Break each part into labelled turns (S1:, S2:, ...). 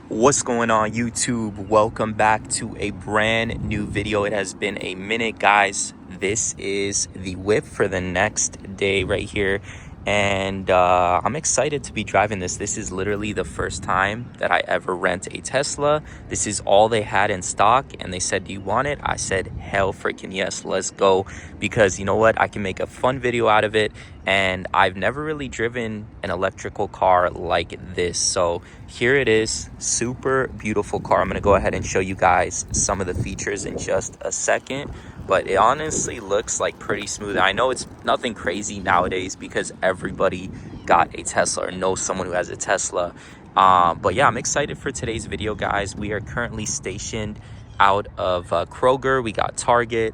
S1: What's going on, YouTube? Welcome back to a brand new video. It has been a minute, guys. This is the whip for the next day right here, and I'm excited to be driving this. This is literally the first time that I ever rent a Tesla. This is all they had in stock, and they said, do you want it? I said, hell freaking yes, let's go, because you know what, I can make a fun video out of it. And I've never really driven an electrical car like this. So here it is, super beautiful car. I'm gonna go ahead and show you guys some of the features in just a second, but it honestly looks like pretty smooth. I know it's nothing crazy nowadays because everybody got a Tesla or knows someone who has a Tesla. But yeah, I'm excited for today's video, guys. We are currently stationed out of Kroger. We got Target.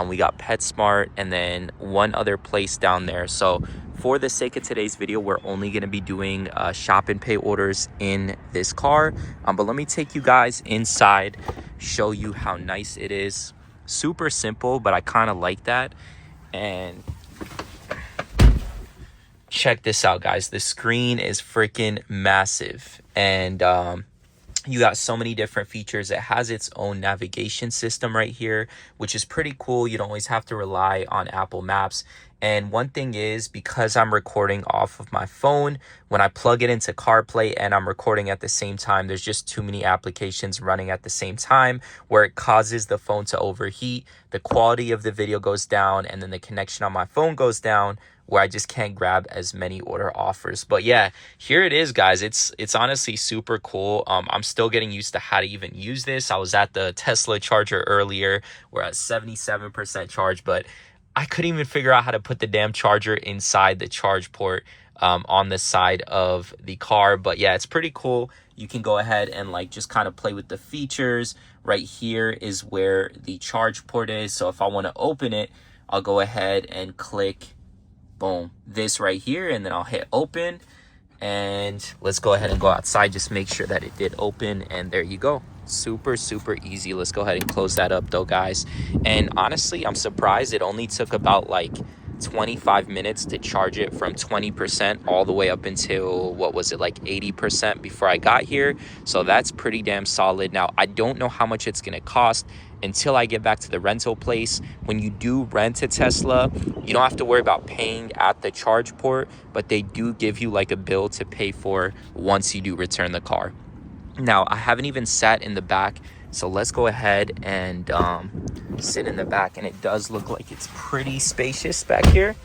S1: We got PetSmart, and then one other place down there. So for the sake of today's video, we're only going to be doing shop and pay orders in this car. But let me take you guys inside, show you how nice it is. Super simple, but I kind of like that. And check this out, guys. The screen is freaking massive. And you got so many different features. It has its own navigation system right here, which is pretty cool. You don't always have to rely on Apple Maps. And one thing is, because I'm recording off of my phone, when I plug it into CarPlay and I'm recording at the same time, there's just too many applications running at the same time where it causes the phone to overheat. The quality of the video goes down, and then the connection on my phone goes down, where I just can't grab as many order offers. But yeah, here it is, guys. It's honestly super cool. I'm still getting used to how to even use this. I was at the Tesla charger earlier. We're at 77% charge, but I couldn't even figure out how to put the damn charger inside the charge port on the side of the car. But yeah, it's pretty cool. You can go ahead and like just kind of play with the features. Right here is where the charge port is. So if I want to open it, I'll go ahead and click, boom, this right here, and then I'll hit open. And let's go ahead and go outside. Just make sure that it did open, and there you go. Super easy. Let's go ahead and close that up though, guys. And honestly, I'm surprised it only took about like 25 minutes to charge it from 20% all the way up until, what was it, like 80% before I got here. So that's pretty damn solid. Now, I don't know how much it's gonna cost until I get back to the rental place. When you do rent a Tesla, you don't have to worry about paying at the charge port, but they do give you like a bill to pay for once you do return the car. Now, I haven't even sat in the back, so let's go ahead and sit in the back, and it does look like it's pretty spacious back here,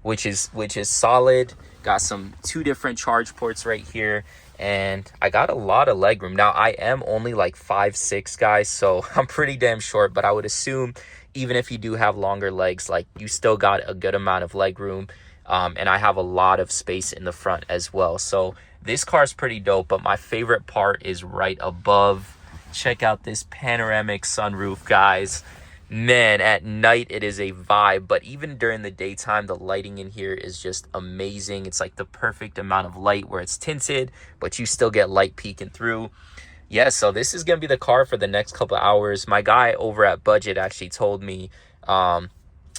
S1: which is solid. Got two different charge ports right here, and I got a lot of leg room. Now, I am only like 5'6", guys, so I'm pretty damn short, but I would assume even if you do have longer legs, like, you still got a good amount of leg room. And I have a lot of space in the front as well. So this car is pretty dope, but my favorite part is right above. Check out this panoramic sunroof, guys. Man, at night it is a vibe, but even during the daytime, the lighting in here is just amazing. It's like the perfect amount of light where it's tinted, but you still get light peeking through. Yeah, so this is gonna be the car for the next couple of hours. My guy over at Budget actually told me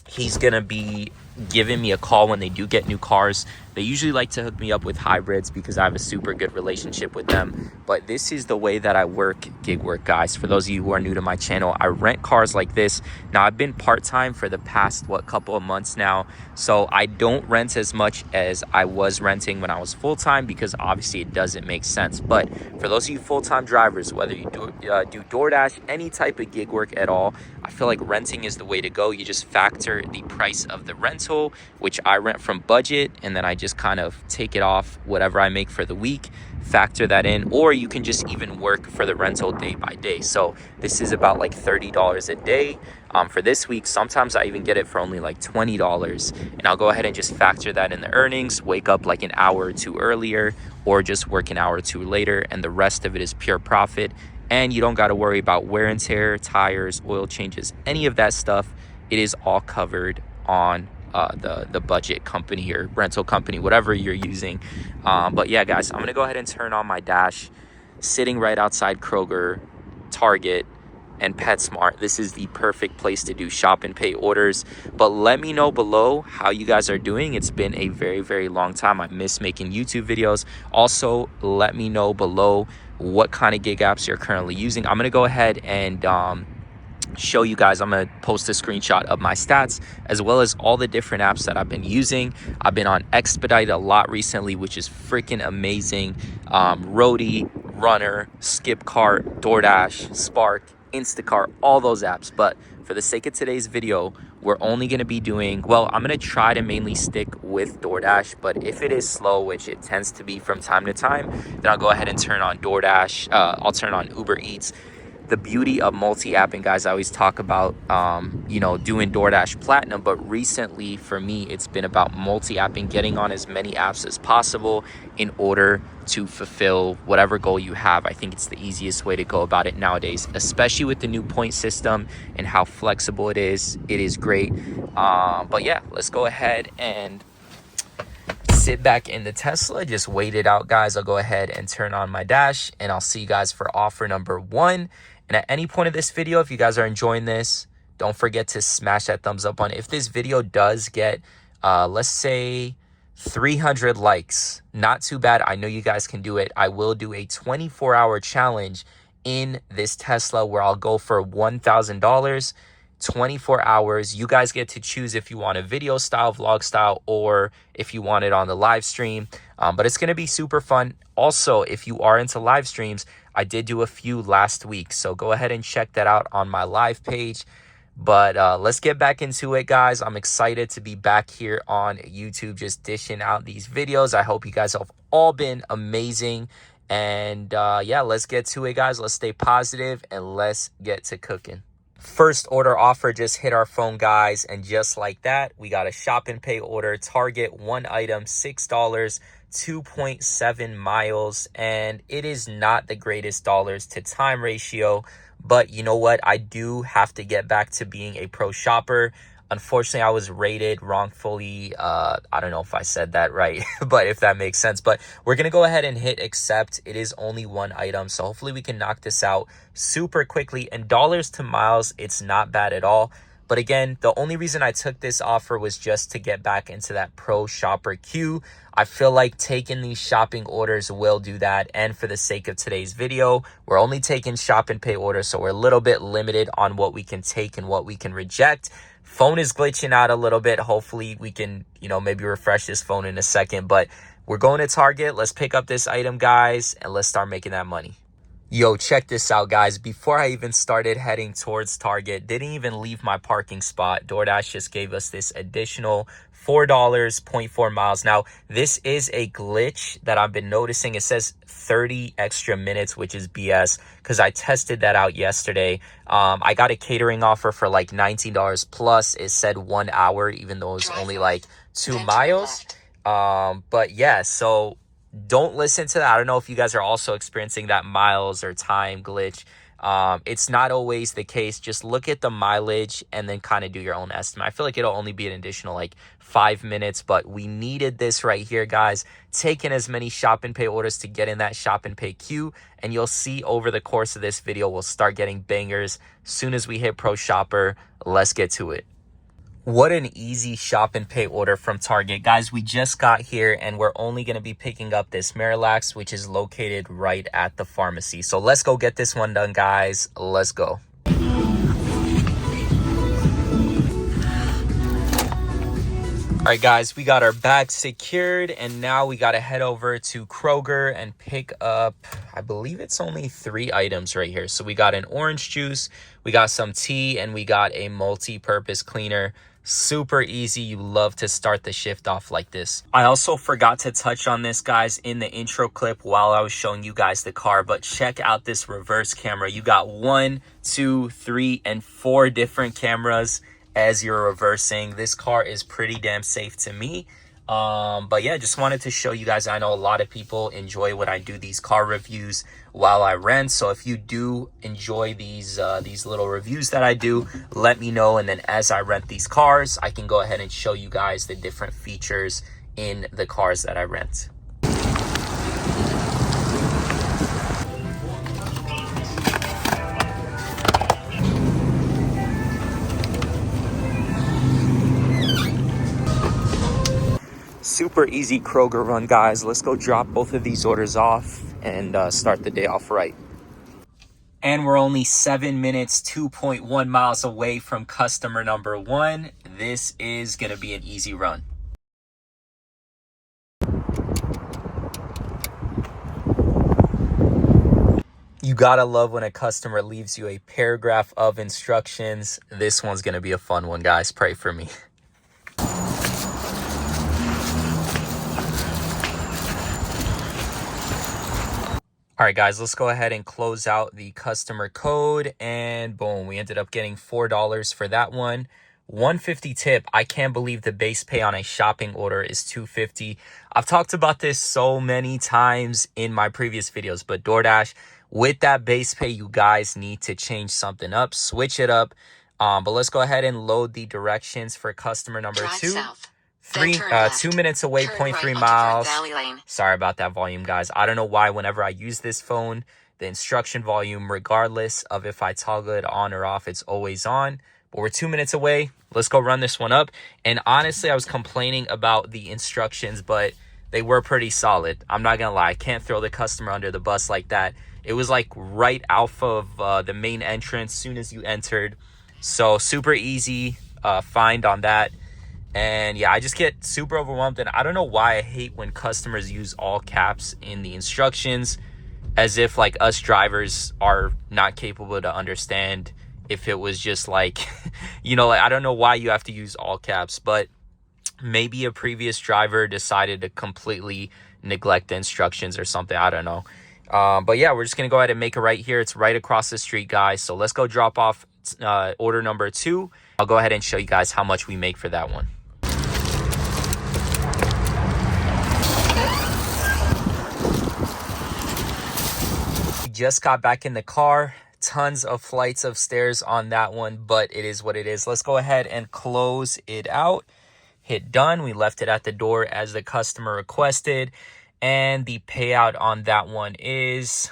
S1: he's gonna be giving me a call when they do get new cars. They usually like to hook me up with hybrids because I have a super good relationship with them. But this is the way that I work gig work, guys. For those of you who are new to my channel, I rent cars like this. Now, I've been part-time for the past, couple of months now. So I don't rent as much as I was renting when I was full-time, because obviously it doesn't make sense. But for those of you full-time drivers, whether you do DoorDash, any type of gig work at all, I feel like renting is the way to go. You just factor the price of the rental, which I rent from Budget, and then I just kind of take it off whatever I make for the week, factor that in, or you can just even work for the rental day by day. So this is about like $30 a day for this week. Sometimes I even get it for only like $20, and I'll go ahead and just factor that in the earnings, wake up like an hour or two earlier, or just work an hour or two later, and the rest of it is pure profit. And you don't got to worry about wear and tear, tires, oil changes, any of that stuff. It is all covered on the Budget company or rental company, whatever you're using. But yeah, guys, I'm gonna go ahead and turn on my dash. Sitting right outside Kroger, Target, and PetSmart. This is the perfect place to do shop and pay orders. But let me know below how you guys are doing. It's been a very long time. I miss making YouTube videos. Also, let me know below what kind of gig apps you're currently using. I'm gonna go ahead and show you guys. I'm gonna post a screenshot of my stats as well as all the different apps that I've been using. I've been on Expedite a lot recently, which is freaking amazing. Roadie, Runner, Skipcart, DoorDash, Spark, Instacart, all those apps. But for the sake of today's video, we're only going to be doing, well, I'm going to try to mainly stick with DoorDash, but if it is slow, which it tends to be from time to time, then I'll go ahead and turn on DoorDash. I'll turn on Uber Eats. The beauty of multi-apping, guys, I always talk about, you know, doing DoorDash Platinum, but recently for me, it's been about multi-apping, getting on as many apps as possible in order to fulfill whatever goal you have. I think it's the easiest way to go about it nowadays, especially with the new point system and how flexible it is. It is great. But yeah, let's go ahead and sit back in the Tesla, just wait it out, guys. I'll go ahead and turn on my dash and I'll see you guys for offer number 1. And at any point of this video, if you guys are enjoying this, don't forget to smash that thumbs up on it. If this video does get, let's say 300 likes, not too bad. I know you guys can do it. I will do a 24-hour challenge in this Tesla where I'll go for $1,000, 24 hours. You guys get to choose if you want a video style, vlog style, or if you want it on the live stream. But it's going to be super fun. Also, if you are into live streams, I did do a few last week, so go ahead and check that out on my live page. But let's get back into it, guys. I'm excited to be back here on YouTube, just dishing out these videos. I hope you guys have all been amazing. And yeah, let's get to it, guys. Let's stay positive and let's get to cooking. First order offer just hit our phone, guys, and just like that, we got a shop and pay order. Target, one item, $6, 2.7 miles, and it is not the greatest dollars to time ratio, but you know what? I do have to get back to being a pro shopper. Unfortunately, I was rated wrongfully. I don't know if I said that right, but if that makes sense. But we're going to go ahead and hit accept. It is only one item, so hopefully we can knock this out super quickly. And dollars to miles, it's not bad at all. But again, the only reason I took this offer was just to get back into that pro shopper queue. I feel like taking these shopping orders will do that. And for the sake of today's video, we're only taking shop and pay orders, so we're a little bit limited on what we can take and what we can reject. Phone is glitching out a little bit. Hopefully we can, you know, maybe refresh this phone in a second. But we're going to Target. Let's pick up this item, guys, and let's start making that money. Yo, check this out, guys. Before I even started heading towards Target, didn't even leave my parking spot, DoorDash just gave us this additional $4, 0.4 miles. Now, this is a glitch that I've been noticing. It says 30 extra minutes, which is BS, because I tested that out yesterday. I got a catering offer for like $19 plus. It said 1 hour, even though it was only like 2 miles. But yeah, so don't listen to that. I don't know if you guys are also experiencing that miles or time glitch. It's not always the case. Just look at the mileage and then kind of do your own estimate. I feel like it'll only be an additional like 5 minutes, but we needed this right here, guys. Taking as many shop and pay orders to get in that shop and pay queue, and you'll see over the course of this video, we'll start getting bangers soon as we hit Pro Shopper. Let's get to it. What an easy shop and pay order from Target. Guys, we just got here and we're only going to be picking up this Marilax, which is located right at the pharmacy. So let's go get this one done, guys. Let's go. All right, guys, we got our bag secured and now we got to head over to Kroger and pick up, I believe it's only 3 items right here. So we got an orange juice, we got some tea, and we got a multi-purpose cleaner. Super easy. You love to start the shift off like this. I also forgot to touch on this, guys, in the intro clip while I was showing you guys the car, but check out this reverse camera. You got 1, 2, 3, and 4 different cameras as you're reversing. This car is pretty damn safe to me. But yeah, just wanted to show you guys. I know a lot of people enjoy when I do these car reviews while I rent. So if you do enjoy these little reviews that I do, let me know. And then as I rent these cars, I can go ahead and show you guys the different features in the cars that I rent. Super easy Kroger run, guys. Let's go drop both of these orders off and start the day off right. And we're only 7 minutes, 2.1 miles away from customer number 1. This is going to be an easy run. You gotta love when a customer leaves you a paragraph of instructions. This one's gonna be a fun one, guys. Pray for me. All right, guys, let's go ahead and close out the customer code. And boom, we ended up getting $4 for that one. $150 tip. I can't believe the base pay on a shopping order is $250. I've talked about this so many times in my previous videos, but DoorDash, with that base pay, you guys need to change something up, switch it up. But let's go ahead and load the directions for customer number 2.
S2: South.
S1: 2 minutes away, 0.3 miles. Sorry about that volume, guys. I don't know why whenever I use this phone, the instruction volume, regardless of if I toggle it on or off, it's always on. But we're 2 minutes away. Let's go run this one up. And honestly, I was complaining about the instructions, but they were pretty solid. I'm not gonna lie. I can't throw the customer under the bus like that. It was like right off of the main entrance soon as you entered. So super easy find on that. And yeah, I just get super overwhelmed. And I don't know why I hate when customers use all caps in the instructions, as if like us drivers are not capable to understand if it was just like, you know, like, I don't know why you have to use all caps, but maybe a previous driver decided to completely neglect the instructions or something. I don't know. But yeah, we're just going to go ahead and make it right here. It's right across the street, guys. So let's go drop off order number 2. I'll go ahead and show you guys how much we make for that one. We just got back in the car. Tons of flights of stairs on that one, but it is what it is. Let's go ahead and close it out. Hit done. We left it at the door as the customer requested. And the payout on that one is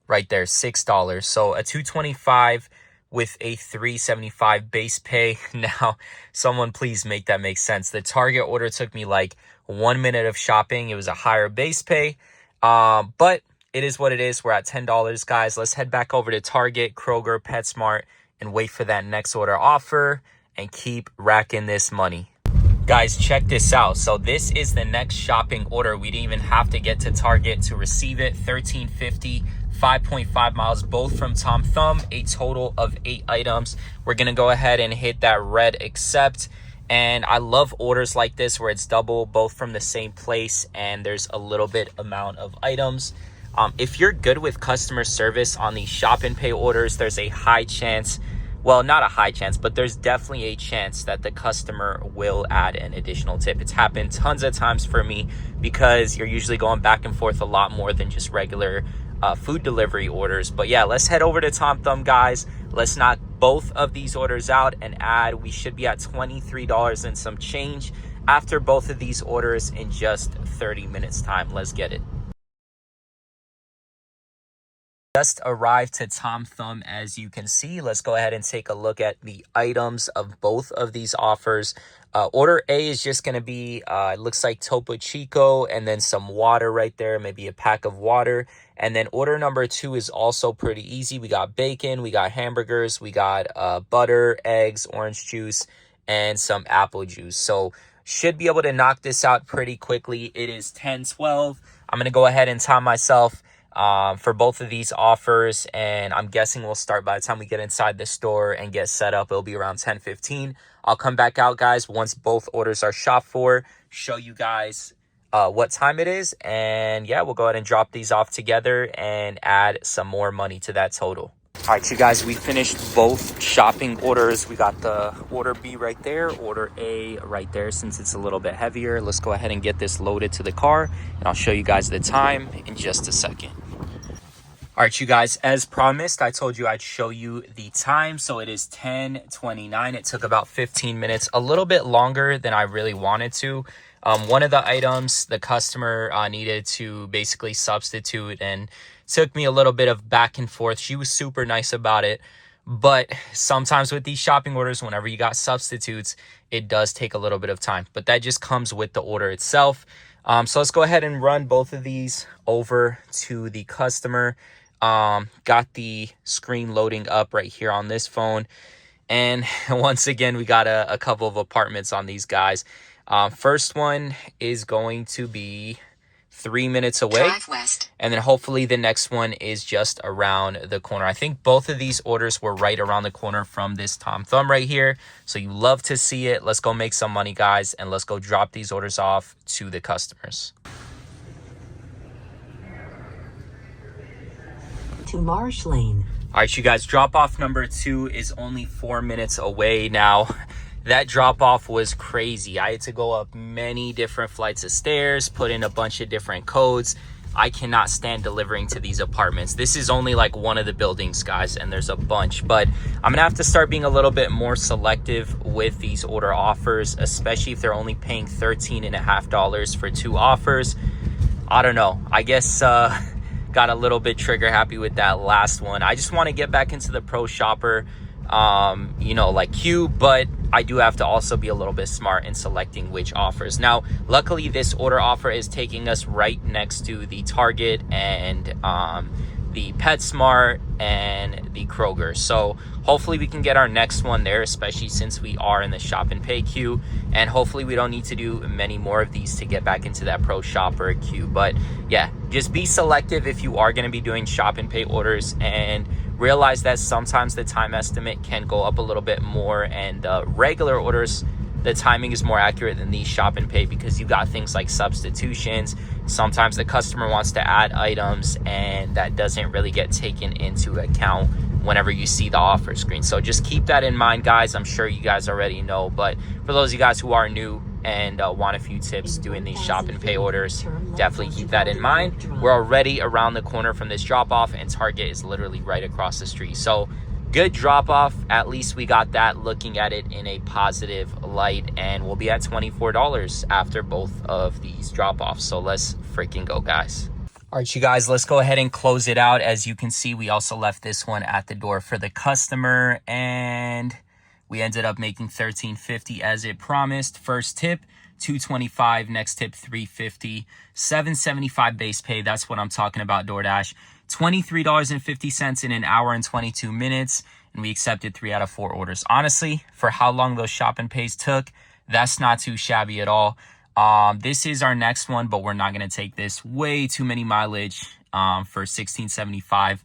S1: right there, $6. So a $225 with a $375 base pay. Now, someone please make that make sense. The Target order took me like 1 minute of shopping. It was a higher base pay. But it is what it is. We're at $10, guys. Let's head back over to Target, Kroger, PetSmart, and wait for that next order offer and keep racking this money. Guys, check this out. So this is the next shopping order. We didn't even have to get to Target to receive it. $13.50, 5.5 miles, both from Tom Thumb, a total of 8 items. We're going to go ahead and hit that red accept. And I love orders like this where it's double, both from the same place, and there's a little bit amount of items. If you're good with customer service on these shop and pay orders, there's a high chance, well, not a high chance, but there's definitely a chance that the customer will add an additional tip. It's happened tons of times for me because you're usually going back and forth a lot more than just regular food delivery orders. But yeah, let's head over to Tom Thumb, guys. Let's knock both of these orders out and add. We should be at $23 and some change after both of these orders in just 30 minutes time. Let's get it. Just arrived to Tom Thumb, as you can see. Let's go ahead and take a look at the items of both of these offers. Order A is just going to be, it looks like Topo Chico and then some water right there, maybe a pack of water. And then order number 2 is also pretty easy. We got bacon, we got hamburgers, we got butter, eggs, orange juice, and some apple juice. So should be able to knock this out pretty quickly. It is 10:12. I'm going to go ahead and time myself for both of these offers, and I'm guessing we'll start by the time we get inside the store and get set up. It'll be around 10:15. I'll come back out, guys, once both orders are shopped for, show you guys what time it is, and yeah, we'll go ahead and drop these off together and add some more money to that total. All right, you guys, we finished both shopping orders. We got the order B right there, order A right there. Since it's a little bit heavier, let's go ahead and get this loaded to the car, and I'll show you guys the time in just a second. All right, you guys, as promised, I told you I'd show you the time. So it is 10:29. It took about 15 minutes, a little bit longer than I really wanted to. One of the items the customer needed to basically substitute, and took me a little bit of back and forth. She was super nice about it, But sometimes with these shopping orders, whenever you got substitutes, it does take a little bit of time, but that just comes with the order itself. So let's go ahead and run both of these over to the customer. Got the screen loading up right here on this phone. And once again, we got a couple of apartments on these guys. First one is going to be 3 minutes away. Drive west. And then hopefully the next one is just around the corner. I think both of these orders were right around the corner from this Tom Thumb right here. So you love to see it. Let's go make some money, guys, and let's go drop these orders off to the customers. To Marsh Lane. All right, you guys, drop off number 2 is only 4 minutes away now. That drop off was crazy. I had to go up many different flights of stairs, put in a bunch of different codes. I cannot stand delivering to these apartments. This is only like one of the buildings, guys, and there's a bunch, but I'm gonna have to start being a little bit more selective with these order offers, especially if they're only paying $13.50 for 2 offers. I don't know. I guess got a little bit trigger happy with that last one. I just want to get back into the pro shopper, like Q, but I do have to also be a little bit smart in selecting which offers. Now, luckily, this order offer is taking us right next to the Target and the PetSmart and the Kroger. So hopefully we can get our next one there, especially since we are in the shop and pay queue. And hopefully we don't need to do many more of these to get back into that pro shopper queue. But yeah, just be selective if you are going to be doing shop and pay orders, and realize that sometimes the time estimate can go up a little bit more, and regular orders, the timing is more accurate than these shop and pay, because you got things like substitutions. Sometimes the customer wants to add items and that doesn't really get taken into account whenever you see the offer screen. So just keep that in mind, guys. I'm sure you guys already know, but for those of you guys who are new and want a few tips doing these shop and pay orders, definitely keep that in mind. We're already around the corner from this drop off, and Target is literally right across the street. So good drop off. At least we got that, looking at it in a positive light, and we'll be at $24 after both of these drop offs. So let's freaking go, guys. All right, you guys, let's go ahead and close it out. As you can see, we also left this one at the door for the customer, and we ended up making $13.50 as it promised. First tip, $2.25. Next tip, $3.50. $7.75 base pay. That's what I'm talking about, DoorDash. $23.50 in an hour and 22 minutes. And we accepted 3 out of 4 orders. Honestly, for how long those shop and pays took, that's not too shabby at all. This is our next one, but we're not going to take this. Way too many mileage for $16.75.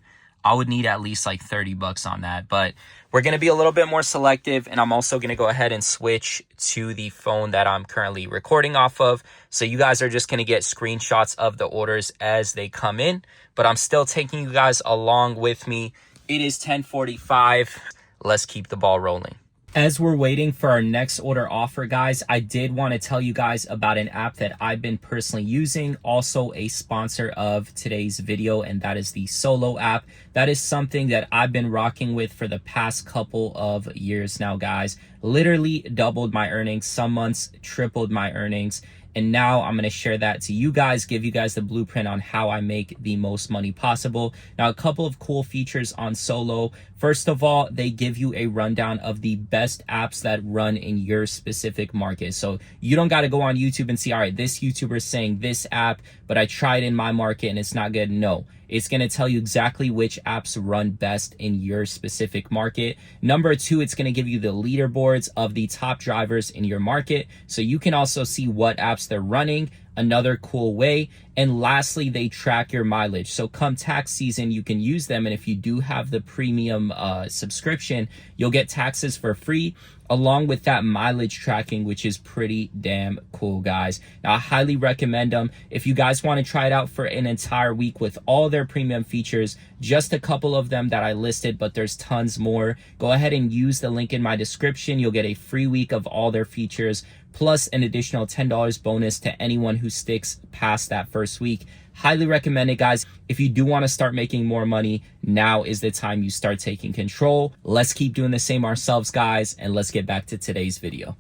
S1: I would need at least like $30 on that, but we're going to be a little bit more selective, and I'm also going to go ahead and switch to the phone that I'm currently recording off of. So you guys are just going to get screenshots of the orders as they come in, but I'm still taking you guys along with me. It is 10:45. Let's keep the ball rolling. As we're waiting for our next order offer, guys, I did want to tell you guys about an app that I've been personally using, also a sponsor of today's video, and that is the Solo app. That is something that I've been rocking with for the past couple of years now, guys. Literally doubled my earnings, some months tripled my earnings. And now I'm going to share that to you guys, give you guys the blueprint on how I make the most money possible. Now, a couple of cool features on Solo. First of all, they give you a rundown of the best apps that run in your specific market. So you don't got to go on YouTube and see, all right, this YouTuber is saying this app, but I tried in my market and it's not good. No, it's going to tell you exactly which apps run best in your specific market. Number 2, it's going to give you the leaderboards of the top drivers in your market, so you can also see what apps they're running. Another cool way. And lastly, they track your mileage. So come tax season, you can use them. And if you do have the premium subscription, you'll get taxes for free, along with that mileage tracking, which is pretty damn cool, guys. Now, I highly recommend them. If you guys want to try it out for an entire week with all their premium features, just a couple of them that I listed, but there's tons more, go ahead and use the link in my description. You'll get a free week of all their features, plus an additional $10 bonus to anyone who sticks past that first week. Highly recommend it, guys. If you do want to start making more money, now is the time you start taking control. Let's keep doing the same ourselves, guys, and let's get back to today's video.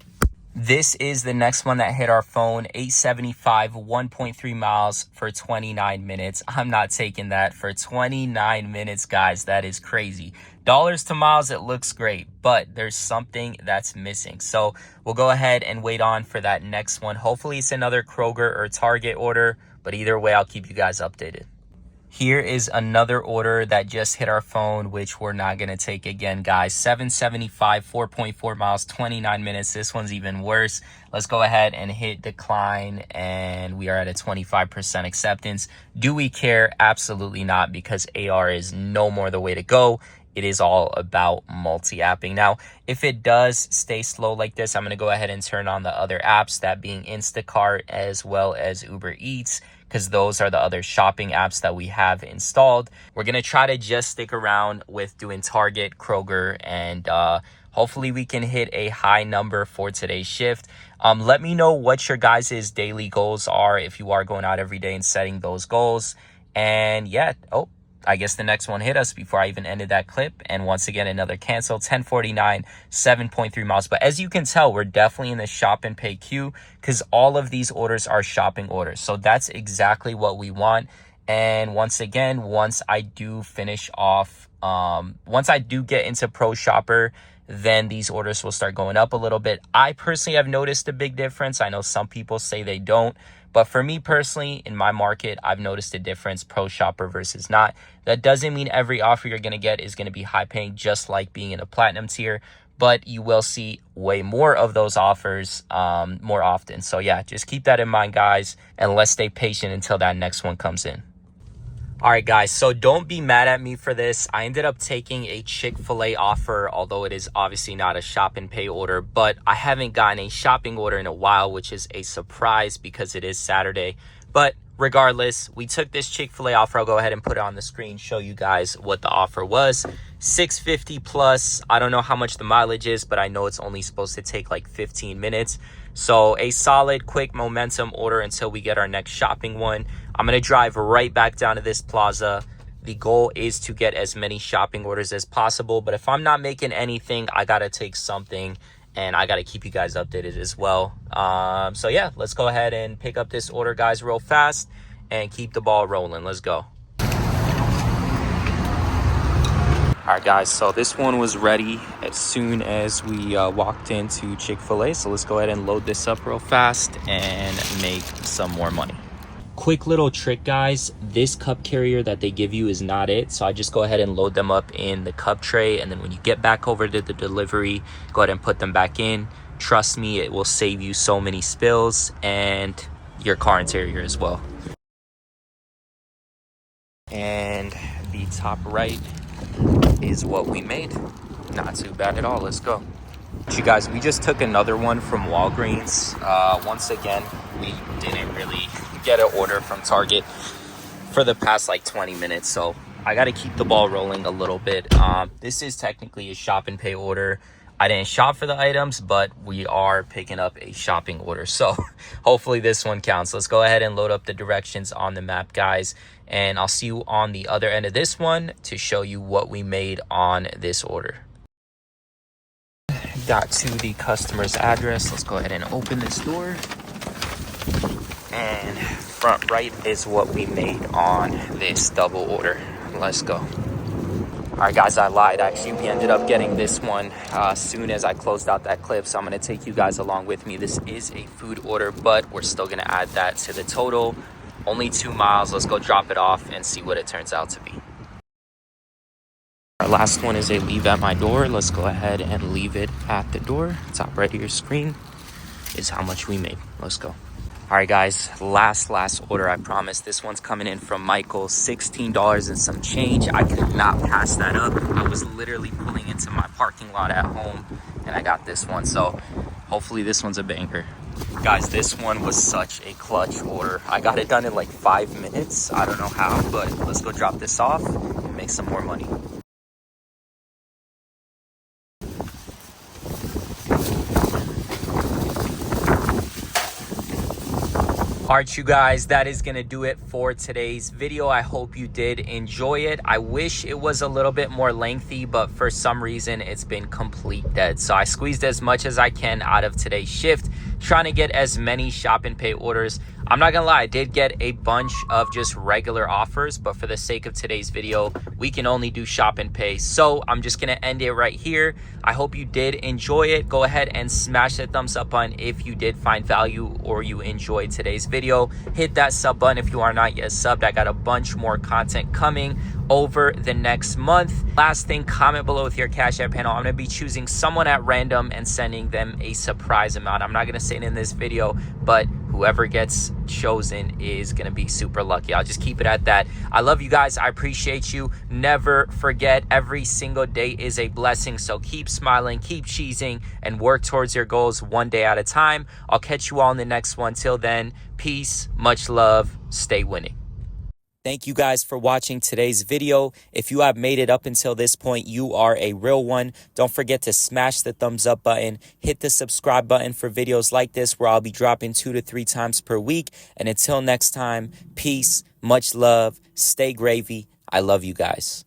S1: This is the next one that hit our phone, 875, 1.3 miles for 29 minutes. I'm not taking that for 29 minutes, guys. That is crazy. Dollars to miles, it looks great, but there's something that's missing. So we'll go ahead and wait on for that next one. Hopefully it's another Kroger or Target order, but either way, I'll keep you guys updated. Here is another order that just hit our phone, which we're not going to take again, guys. 775, 4.4 miles, 29 minutes. This one's even worse. Let's go ahead and hit decline, and we are at a 25% acceptance. Do we care? Absolutely not, because AR is no more the way to go. It is all about multi-apping. Now, if it does stay slow like this, I'm going to go ahead and turn on the other apps, that being Instacart as well as Uber Eats, because those are the other shopping apps that we have installed. We're going to try to just stick around with doing Target, Kroger, and hopefully we can hit a high number for today's shift. Let me know what your guys' daily goals are if you are going out every day and setting those goals. And yeah, I guess the next one hit us before I even ended that clip. And once again, another cancel, 1049, 7.3 miles. But as you can tell, we're definitely in the shop and pay queue because all of these orders are shopping orders. So that's exactly what we want. And once again, once I do finish off, once I do get into Pro Shopper, then these orders will start going up a little bit. I personally have noticed a big difference. I know some people say they don't. But for me personally, in my market, I've noticed a difference, Pro Shopper versus not. That doesn't mean every offer you're going to get is going to be high paying, just like being in a platinum tier. But you will see way more of those offers more often. So yeah, just keep that in mind, guys. And let's stay patient until that next one comes in. All right, guys, so don't be mad at me for this. I ended up taking a Chick-fil-A offer, although it is obviously not a shop and pay order, but I haven't gotten a shopping order in a while, which is a surprise because it is Saturday. But regardless, we took this Chick-fil-A offer. I'll go ahead and put it on the screen, show you guys what the offer was. $6.50 plus. I don't know how much the mileage is, but I know it's only supposed to take like 15 minutes. So a solid, quick momentum order until we get our next shopping one. I'm going to drive right back down to this plaza. The goal is to get as many shopping orders as possible. But if I'm not making anything, I got to take something. And I got to keep you guys updated as well. So yeah, let's go ahead and pick up this order, guys, real fast. And keep the ball rolling. Let's go. All right, guys, so this one was ready as soon as we walked into Chick-fil-A. So let's go ahead and load this up real fast and make some more money. Quick little trick, guys. This cup carrier that they give you is not it. So I just go ahead and load them up in the cup tray. And then when you get back over to the delivery, go ahead and put them back in. Trust me, it will save you so many spills and your car interior as well. And the top right is what we made. Not too bad at all. Let's go. You guys, we just took another one from Walgreens. Once again, we didn't really get an order from Target for the past like 20 minutes, so I got to keep the ball rolling a little bit. This is technically a shop and pay order. I didn't shop for the items, but we are picking up a shopping order, so hopefully this one counts. Let's go ahead and load up the directions on the map, guys, and I'll see you on the other end of this one to show you what we made on this order. Got to the customer's address. Let's go ahead and open this door. And front right is what we made on this double order. Let's go. All right, guys, I lied. Actually, we ended up getting this one as soon as I closed out that clip. So I'm going to take you guys along with me. This is a food order, but we're still going to add that to the total. Only 2 miles. Let's go drop it off and see what it turns out to be. Our last one is a leave at my door. Let's go ahead and leave it at the door. Top right of your screen is how much we made. Let's go. All right, guys, last order, I promise. This one's coming in from Michael, $16 and some change. I could not pass that up. I was literally pulling into my parking lot at home, and I got this one. So hopefully this one's a banger. Guys, this one was such a clutch order. I got it done in like 5 minutes. I don't know how, but let's go drop this off and make some more money. All right, you guys, that is going to do it for today's video. I hope you did enjoy it. I wish it was a little bit more lengthy, but for some reason, it's been complete dead. So I squeezed as much as I can out of today's shift, trying to get as many shop and pay orders. I'm not gonna lie, I did get a bunch of just regular offers, but for the sake of today's video, we can only do shop and pay. So I'm just gonna end it right here. I hope you did enjoy it. Go ahead and smash the thumbs up button if you did find value or you enjoyed today's video. Hit that sub button if you are not yet subbed. I got a bunch more content coming over the next month. Last thing, comment below with your Cash App handle. I'm gonna be choosing someone at random and sending them a surprise amount. I'm not gonna say it in this video, but whoever gets chosen is gonna be super lucky. I'll just keep it at that. I love you guys. I appreciate you. Never forget, every single day is a blessing. So keep smiling, keep cheesing, and work towards your goals one day at a time. I'll catch you all in the next one. Till then, peace, much love, stay winning. Thank you guys for watching today's video. If you have made it up until this point, you are a real one. Don't forget to smash the thumbs up button, hit the subscribe button for videos like this where I'll be dropping 2 to 3 times per week. And until next time, peace, much love, stay gravy. I love you guys.